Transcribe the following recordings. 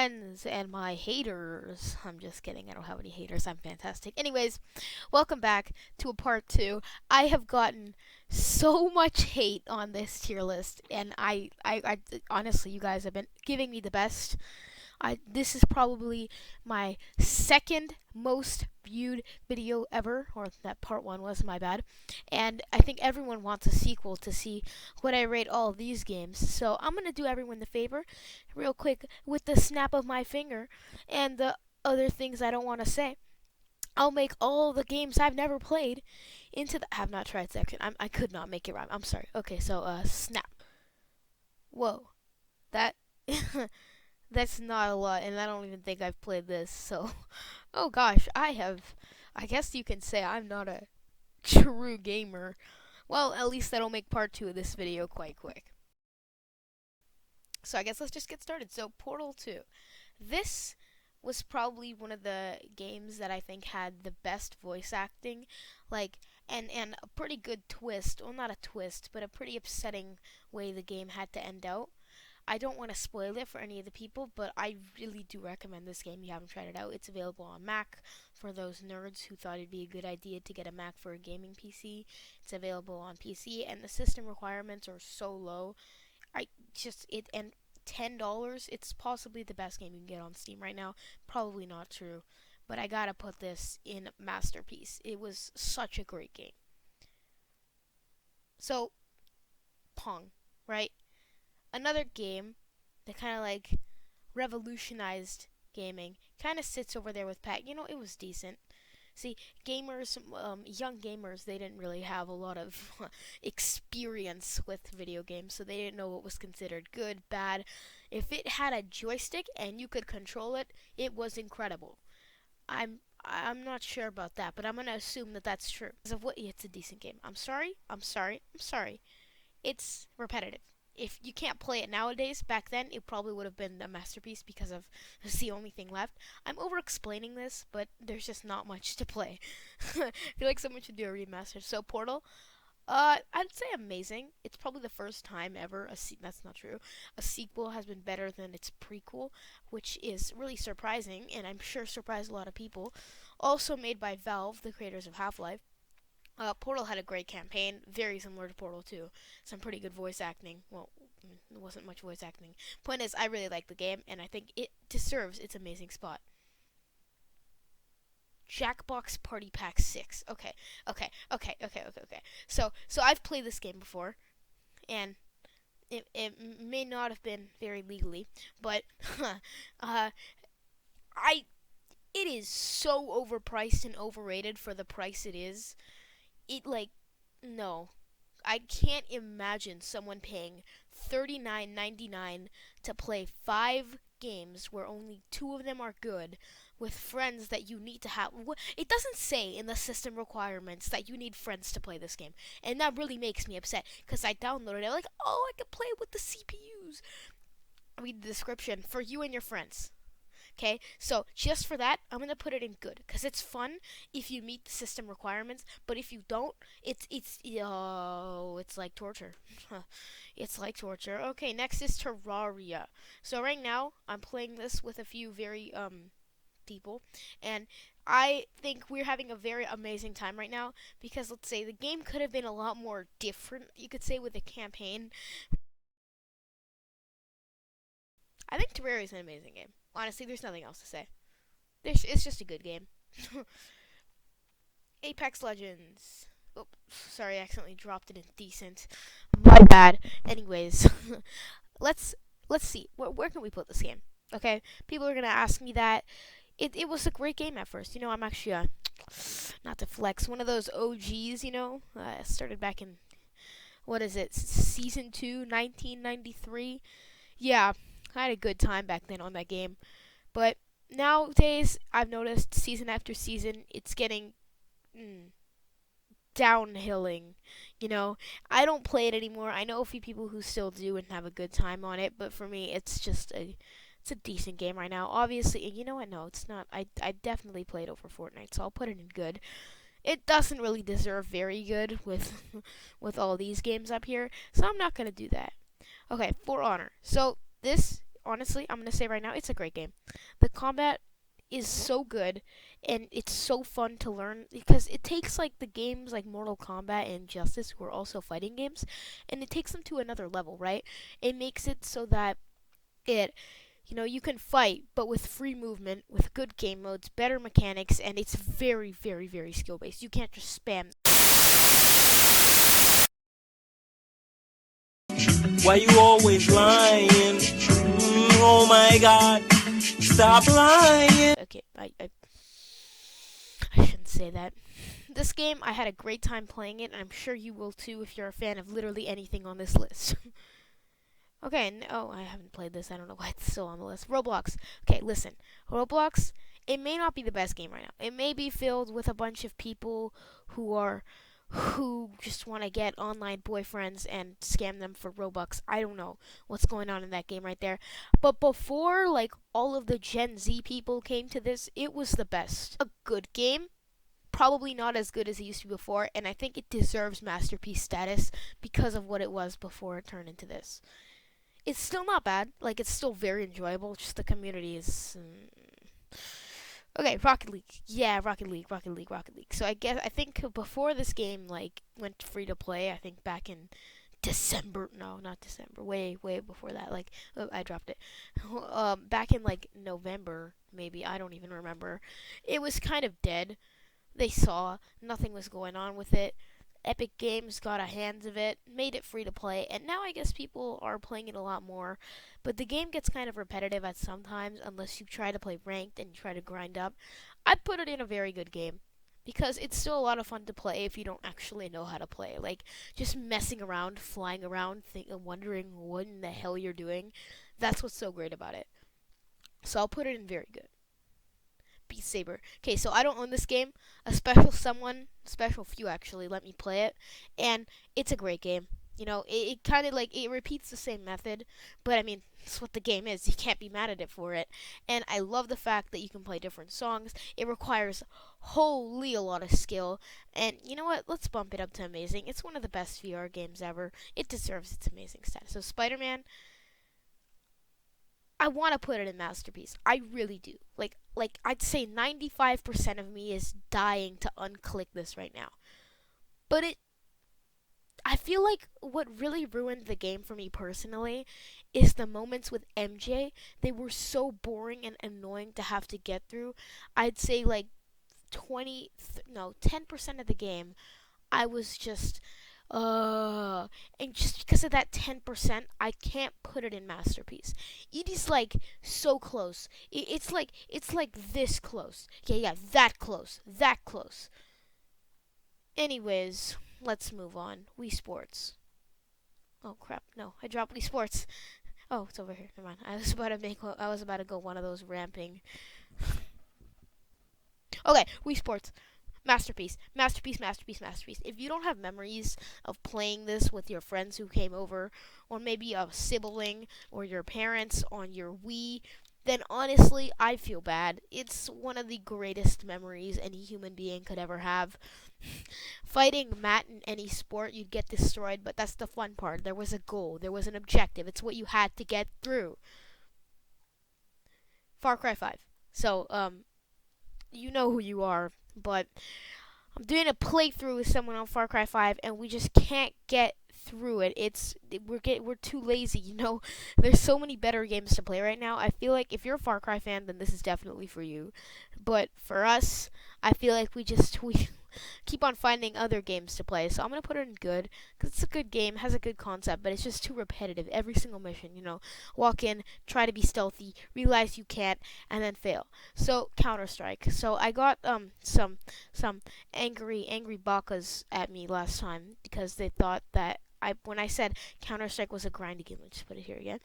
friends and my haters. I'm just kidding. I don't have any haters. I'm fantastic. Anyways, welcome back to a part 2. I have gotten so much hate on this tier list, and I honestly, you guys have been giving me the best. This is probably my second most viewed video ever, or that part 1 was, my bad. And I think everyone wants a sequel to see what I rate all of these games. So I'm gonna do everyone the favor, real quick, with the snap of my finger, and the other things I don't want to say. I'll make all the games I've never played into the have not tried section. I could not make it rhyme. I'm sorry. Okay, so snap. Whoa, that. That's not a lot, and I don't even think I've played this, so. Oh gosh, I guess you can say I'm not a true gamer. Well, at least that'll make part 2 of this video quite quick. So I guess let's just get started. So, Portal 2. This was probably one of the games that I think had the best voice acting, like, and a pretty good twist. Well, not a twist, but a pretty upsetting way the game had to end out. I don't want to spoil it for any of the people, but I really do recommend this game. You haven't tried it out. It's available on Mac for those nerds who thought it'd be a good idea to get a Mac for a gaming PC. It's available on PC, and the system requirements are so low. And $10, it's possibly the best game you can get on Steam right now. Probably not true, but I gotta put this in Masterpiece. It was such a great game. So, Pong, right? Another game that kind of like revolutionized gaming kind of sits over there with Pat. It was decent. See, gamers, young gamers, they didn't really have a lot of experience with video games, so they didn't know what was considered good, bad. If it had a joystick and you could control it, it was incredible. I'm not sure about that, but I'm gonna assume that that's true. Because of what, it's a decent game. I'm sorry. It's repetitive. If you can't play it nowadays, back then it probably would have been a masterpiece because it's the only thing left. I'm over explaining this, but there's just not much to play. I feel like someone should do a remaster. So Portal, I'd say amazing. It's probably the first time ever that's not true. A sequel has been better than its prequel, which is really surprising, and I'm sure surprised a lot of people. Also made by Valve, the creators of Half-Life. Portal had a great campaign, very similar to Portal 2. Some pretty good voice acting. Well, it wasn't much voice acting. Point is, I really like the game, and I think it deserves its amazing spot. Jackbox Party Pack 6. Okay. So I've played this game before, and it may not have been very legally, but it is so overpriced and overrated for the price it is. No. I can't imagine someone paying $39.99 to play 5 games where only 2 of them are good with friends that you need to have. It doesn't say in the system requirements that you need friends to play this game. And that really makes me upset because I downloaded it like, oh, I can play it with the CPUs. Read the description for you and your friends. Okay, so just for that, I'm gonna put it in good because it's fun if you meet the system requirements. But if you don't, it's like torture. It's like torture. Okay, next is Terraria. So right now, I'm playing this with a few very people, and I think we're having a very amazing time right now because let's say the game could have been a lot more different. You could say with a campaign. I think Terraria is an amazing game. Honestly, there's nothing else to say. It's just a good game. Apex Legends. Oh, sorry, I accidentally dropped it in decent. My bad. Anyways, let's see. Where can we put this game? Okay, people are gonna ask me that. It was a great game at first. I'm actually not to flex, one of those OGs. Started back in what is it? Season 2, 1993. Yeah. I had a good time back then on that game. But nowadays, I've noticed season after season, it's getting downhilling. I don't play it anymore. I know a few people who still do and have a good time on it, but for me, it's a decent game right now. Obviously, and you know what? No, it's not. I definitely played over Fortnite, so I'll put it in good. It doesn't really deserve very good with with all these games up here, so I'm not gonna do that. Okay, For Honor. So this honestly, I'm gonna say right now, it's a great game. The combat is so good, and it's so fun to learn because it takes like the games like Mortal Kombat and Justice, who are also fighting games, and it takes them to another level, right? It makes it so that it you can fight, but with free movement, with good game modes, better mechanics, and it's very, very, very skill based. You can't just spam. Why you always lying? Oh my God, stop lying. Okay, I shouldn't say that. This game, I had a great time playing it, and I'm sure you will too if you're a fan of literally anything on this list. Okay, oh, I haven't played this. I don't know why it's still on the list. Roblox. Okay, listen. Roblox, it may not be the best game right now. It may be filled with a bunch of people who just want to get online boyfriends and scam them for Robux. I don't know what's going on in that game right there. But before like all of the Gen Z people came to this, it was the best. A good game. Probably not as good as it used to be before, and I think it deserves masterpiece status because of what it was before it turned into this. It's still not bad. Like, it's still very enjoyable. Just the community is. Okay, Rocket League. Yeah, Rocket League, Rocket League, Rocket League. So I think before this game like went free to play, I think back in December. No, not December. Way, way before that. Like, I dropped it. Back in like November, maybe. I don't even remember. It was kind of dead. They saw nothing was going on with it. Epic Games got a hands of it, made it free to play, and now I guess people are playing it a lot more. But the game gets kind of repetitive at some times unless you try to play ranked and you try to grind up. I'd put it in a very good game because it's still a lot of fun to play if you don't actually know how to play. Like just messing around, flying around, wondering what in the hell you're doing. That's what's so great about it. So I'll put it in very good. Beat Saber. Okay, so I don't own this game. A special few actually, let me play it, and it's a great game. It kind of like it repeats the same method, but I mean, it's what the game is. You can't be mad at it for it. And I love the fact that you can play different songs. It requires wholly a lot of skill, and you know what? Let's bump it up to amazing. It's one of the best VR games ever. It deserves its amazing status. So Spider-Man, I want to put it in masterpiece. I really do. Like I'd say 95% of me is dying to unclick this right now. But I feel like what really ruined the game for me personally is the moments with MJ. They were so boring and annoying to have to get through. I'd say like 10% of the game I was just and just because of that 10%, I can't put it in masterpiece. It is like so close. It's like this close. Yeah, that close. That close. Anyways, let's move on. Wii Sports. Oh crap! No, I dropped Wii Sports. Oh, it's over here. Never mind. I was about to go one of those ramping. Okay, Wii Sports. Masterpiece, masterpiece, masterpiece, masterpiece. If you don't have memories of playing this with your friends who came over, or maybe a sibling or your parents on your Wii, then honestly, I feel bad. It's one of the greatest memories any human being could ever have. Fighting Matt in any sport, you'd get destroyed, but that's the fun part. There was a goal, there was an objective. It's what you had to get through. Far Cry 5. So, you know who you are, but I'm doing a playthrough with someone on Far Cry 5, and we just can't get through it. We're too lazy. There's so many better games to play right now. I feel like if you're a Far Cry fan, then this is definitely for you. But for us, I feel like we keep on finding other games to play. So I'm gonna put it in good because it's a good game, has a good concept, but it's just too repetitive. Every single mission, walk in, try to be stealthy, realize you can't, and then fail. So Counter Strike. So I got some angry bakas at me last time because they thought that when I said Counter Strike was a grindy game. Let's just put it here again.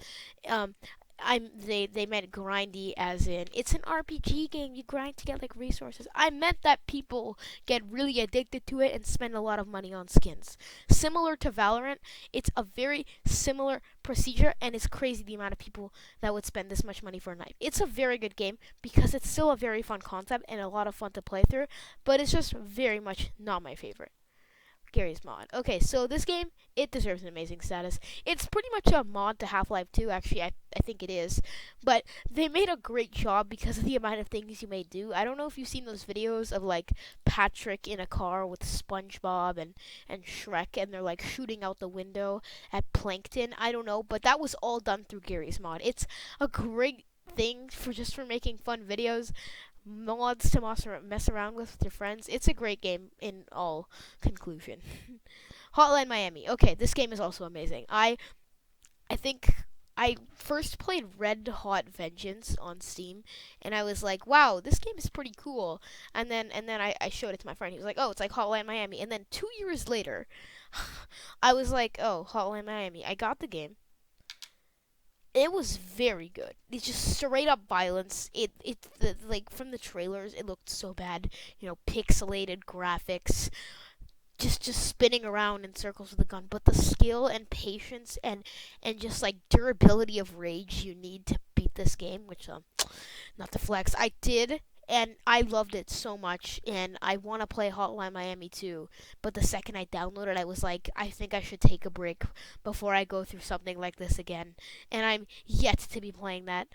They meant grindy as in it's an RPG game. You grind to get like resources. I meant that people get really addicted to it and spend a lot of money on skins. Similar to Valorant, it's a very similar procedure, and it's crazy the amount of people that would spend this much money for a knife. It's a very good game because it's still a very fun concept and a lot of fun to play through, but it's just very much not my favorite. Garry's mod. Okay, so this game, it deserves an amazing status. It's pretty much a mod to Half-Life 2, actually, I think it is. But they made a great job because of the amount of things you may do. I don't know if you've seen those videos of, like, Patrick in a car with SpongeBob and Shrek, and they're, like, shooting out the window at Plankton. I don't know, but that was all done through Garry's mod. It's a great thing for making fun videos, mods to mess around with your friends. It's a great game in all conclusion. Hotline Miami. Okay, this game is also amazing. I think I first played Red Hot Vengeance on Steam, and I was like, wow, this game is pretty cool. And then I showed it to my friend. He was like, oh, it's like Hotline Miami. And then 2 years later, I was like, oh, Hotline Miami. I got the game. It was very good. It's just straight up violence. Like from the trailers, it looked so bad. Pixelated graphics, just spinning around in circles with a gun. But the skill and patience and just like durability of rage you need to beat this game, which not to flex, I did. And I loved it so much, and I want to play Hotline Miami too. But the second I downloaded, I was like, I think I should take a break before I go through something like this again. And I'm yet to be playing that.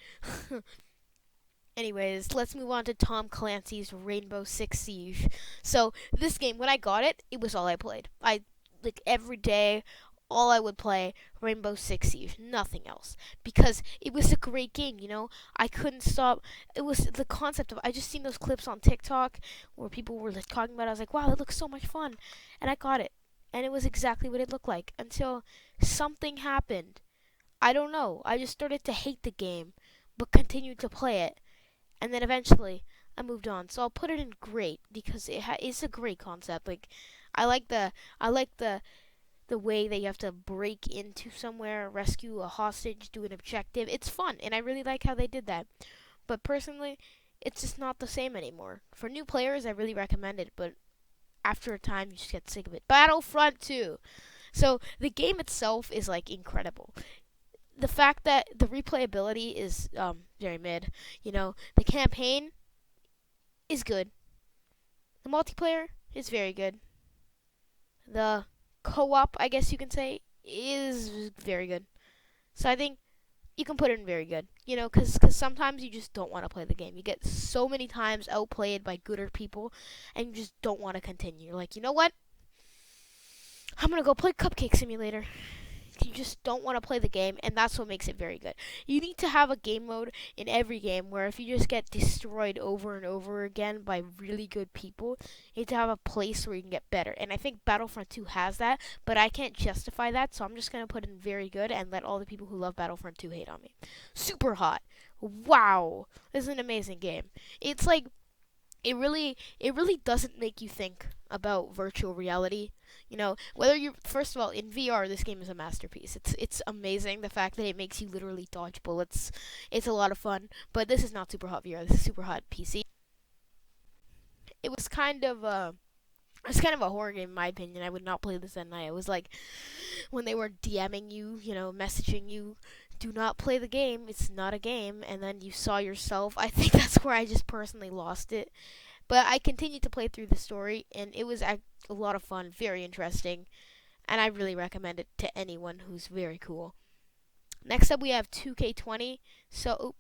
Anyways, let's move on to Tom Clancy's Rainbow Six Siege. So this game, when I got it, it was all I played. I like every day, all I would play Rainbow Six Siege, nothing else, because it was a great game. I couldn't stop. It was the concept of I just seen those clips on TikTok where people were like talking about it. I was like, wow, that looks so much fun, and I got it, and it was exactly what it looked like until something happened. I don't know. I just started to hate the game, but continued to play it, and then eventually I moved on. So I'll put it in great because it's a great concept. Like I like the way that you have to break into somewhere, rescue a hostage, do an objective. It's fun, and I really like how they did that. But personally, it's just not the same anymore. For new players, I really recommend it, but after a time, you just get sick of it. Battlefront 2. So the game itself is like incredible. The fact that the replayability is very mid. The campaign is good. The multiplayer is very good. The co-op, I guess you can say, is very good. So I think you can put it in very good. Because sometimes you just don't want to play the game. You get so many times outplayed by gooder people, and you just don't want to continue. You're like, you know what? I'm going to go play Cupcake Simulator. You just don't want to play the game, and that's what makes it very good. You need to have a game mode in every game where if you just get destroyed over and over again by really good people, you need to have a place where you can get better. And I think Battlefront 2 has that, but I can't justify that, so I'm just going to put in very good and let all the people who love Battlefront 2 hate on me. Super hot. Wow. This is an amazing game. It's like it really doesn't make you think about virtual reality. Whether you're first of all in VR, this game is a masterpiece. It's amazing the fact that it makes you literally dodge bullets. It's a lot of fun, but this is not super hot VR. This is super hot PC. It was kind of a horror game in my opinion. I would not play this at night. It was like when they were DMing you, messaging you, do not play the game. It's not a game, and then you saw yourself. I think that's where I just personally lost it. But I continued to play through the story, and it was a lot of fun, very interesting, and I really recommend it to anyone who's very cool. Next up, we have 2K20. So,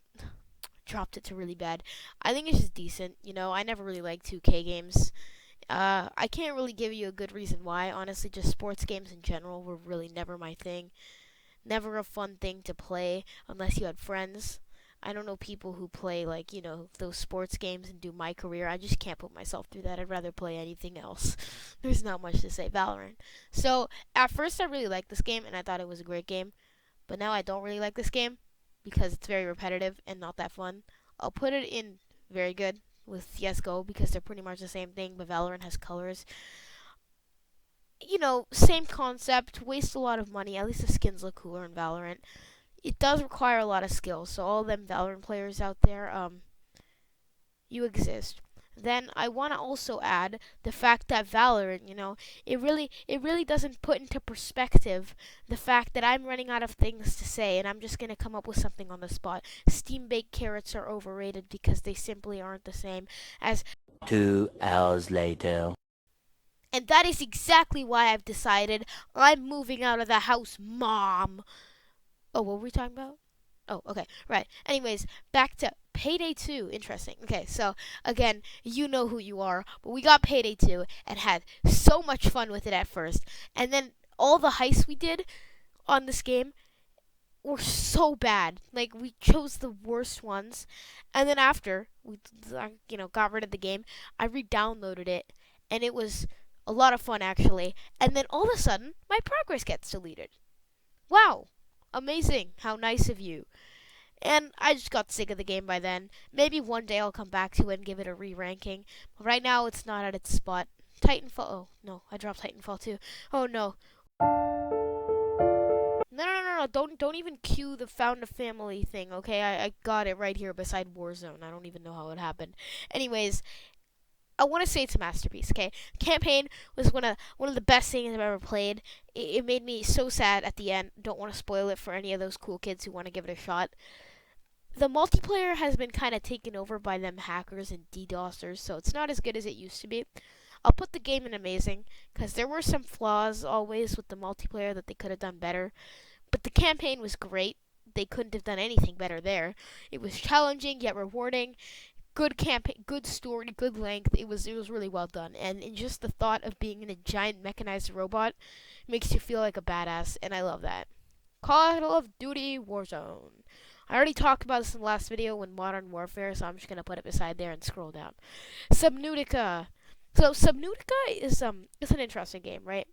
dropped it to really bad. I think it's just decent. I never really liked 2K games. I can't really give you a good reason why. Honestly, just sports games in general were really never my thing. Never a fun thing to play unless you had friends. I don't know people who play like, those sports games and do my career. I just can't put myself through that. I'd rather play anything else. There's not much to say. Valorant. So, at first I really liked this game and I thought it was a great game. But now I don't really like this game because it's very repetitive and not that fun. I'll put it in very good with CSGO because they're pretty much the same thing, but Valorant has colors. Same concept, waste a lot of money. At least the skins look cooler in Valorant. It does require a lot of skill, so all them Valorant players out there, you exist. Then I want to also add the fact that Valorant, it really doesn't put into perspective the fact that I'm running out of things to say and I'm just going to come up with something on the spot. Steam baked carrots are overrated because they simply aren't the same as 2 hours later. And that is exactly why I've decided I'm moving out of the house, Mom. Oh, what were we talking about? Oh, okay, right. Anyways, back to Payday 2. Interesting. Okay, so again, you know who you are, but we got Payday 2 and had so much fun with it at first. And then all the heists we did on this game were so bad. Like, we chose the worst ones. And then after we got rid of the game, I re-downloaded it and it was a lot of fun actually. And then all of a sudden, my progress gets deleted. Wow. Amazing. How nice of you. And I just got sick of the game by then. Maybe one day I'll come back to it and give it a re-ranking. But right now it's not at its spot. Titanfall. Oh, no. I dropped Titanfall too. Oh, no. No. Don't even cue the found a family thing, okay? I got it right here beside Warzone. I don't even know how it happened. Anyways, I want to say it's a masterpiece, okay? Campaign was one of the best things I've ever played. It made me so sad at the end. Don't want to spoil it for any of those cool kids who want to give it a shot. The multiplayer has been kind of taken over by them hackers and DDoSers, so it's not as good as it used to be. I'll put the game in amazing, because there were some flaws always with the multiplayer that they could have done better. But the campaign was great. They couldn't have done anything better there. It was challenging yet rewarding. Good campaign, good story, good length. It was really well done. And just the thought of being in a giant mechanized robot makes you feel like a badass, and I love that. Call of Duty Warzone. I already talked about this in the last video when Modern Warfare, so I'm just gonna put it beside there and scroll down. Subnautica. So Subnautica is an interesting game, right?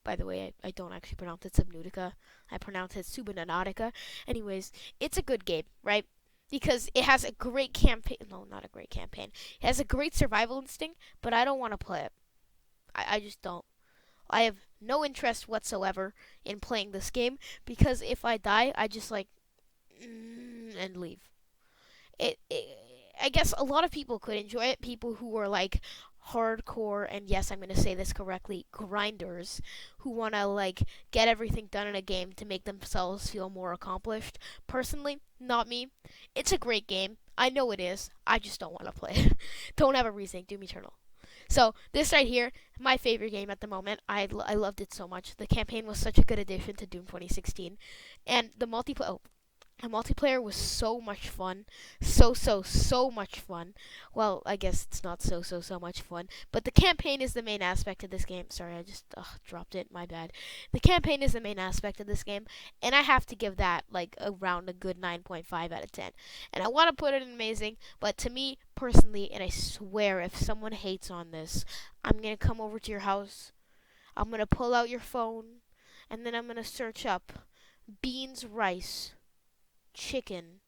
By the way, I don't actually pronounce it Subnautica. I pronounce it Subnautica. Anyways, it's a good game, right? Because it has a great campaign. No, not a great campaign. It has a great survival instinct, but I don't want to play it. I just don't. I have no interest whatsoever in playing this game because if I die, I just and leave. I guess a lot of people could enjoy it. People who are like hardcore, and yes, I'm going to say this correctly, grinders who want to get everything done in a game to make themselves feel more accomplished. Personally, not me. It's a great game. I know it is. I just don't want to play it. Don't have a reason. Doom Eternal. So this right here, my favorite game at the moment. I loved it so much. The campaign was such a good addition to Doom 2016, and the multiplayer was so much fun. So much fun. Well, I guess it's not so much fun. But the campaign is the main aspect of this game. Sorry, I just dropped it. My bad. The campaign is the main aspect of this game. And I have to give that around a good 9.5 out of 10. And I want to put it in amazing. But to me, personally, and I swear if someone hates on this, I'm going to come over to your house. I'm going to pull out your phone. And then I'm going to search up beans, rice, chicken,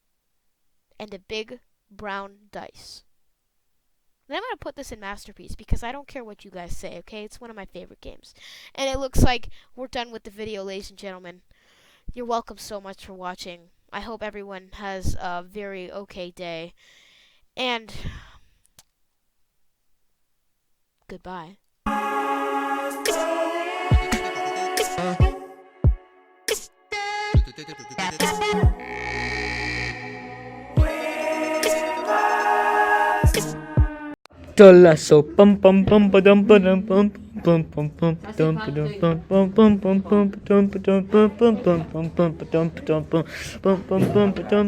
and a big brown dice. And I'm going to put this in Masterpiece because I don't care what you guys say, okay? It's one of my favorite games. And it looks like we're done with the video, ladies and gentlemen. You're welcome so much for watching. I hope everyone has a very okay day. And goodbye. Tolasso pum pum pum pa dum pa dum pum pum pum pum dum pa dum pum pum pum pum pum dum pa dum pum pum pum pum pum pum pum pum pum pum pum